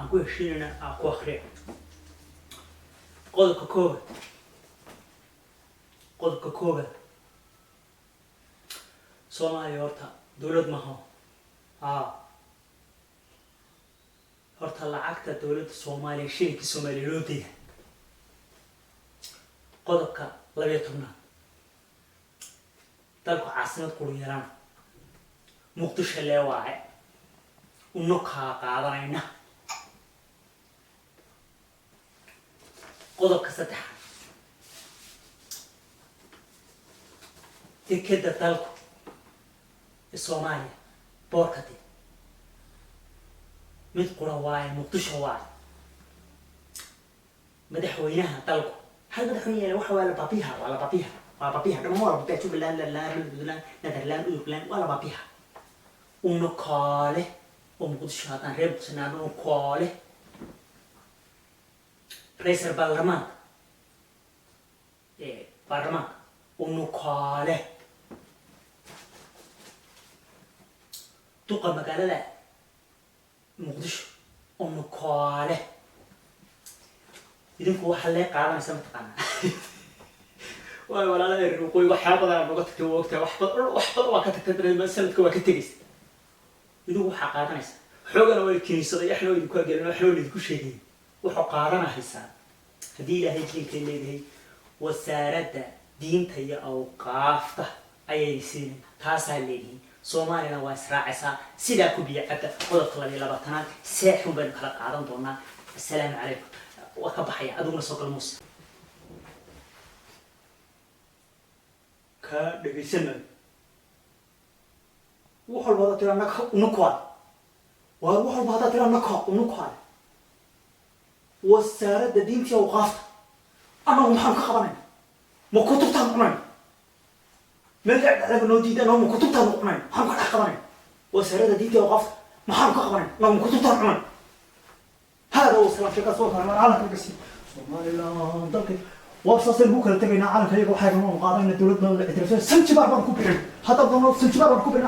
aan ku heshiinayna aan ku akhriyo qodobka koowaad Soomaaliya horta dawlad ma aha horta lacagta dawladda Soomaaliya shilinka Soomaaliya loo diiday qodobka 12 dalku caasimad ku yeelan Muqdisho leeyahay unu ka qaadanayna qodobka 3 tikada dalku Soomaaliya boorkati mid qura waay Muqdisho waay madaxweynaha dalku hal madaxweyne waxa wala babiha dama wala babiha Jubaland la Netherland Uruguay wala babiha unu kaale oo Muqdisho hadan reeb sanaado unu kaale ra'iisul baarlamaanka unu kaale duqa magaalada Muqdisho unu kaale idinku waxa la qaadanaysa mataqaana wala la ruqoy waxa badan uga tagtay waqti wax badan waa ka tagtay sanadka waa ka tagays idinku waxa qaadanaysa xoogana way kiniisada yaxna way ku ageelin waxna way ku sheegay wuxuu qaadanaysa hadii ilaahay jiilkay leeyahay wasaaradda diinta iyo awqaafta ayay siinay taas ay leeyihiin Soomaalina waa israacaysa sida ku biyacada qodobka 22 seexun baan kala qaadan doonaa assalaamu calaykum wa ka baxaya aduguna soo galmoos ka dhageysanay wuxuu wada tirana unuqaad waa wuxuu wada tirana unuqaad wasaaradda diinta iyo awqaafta أنا ما حنك خبرني ما كتبت عنقني ما قاعد على بنودي أنا ما كتبت عنقني حنك خبرني وسيرة ديتي وقفت ما حنك خبرني أنا ما كتبت عنقني هذا هو سلام شكل صوت أنا على كل شيء والله لا ضلك وابصص البوكر تبينا على كل حاجة ما مقارنة الدولة ما الاعتراف سنتي باربع كوبين حتى ضمن سنتي باربع كوبين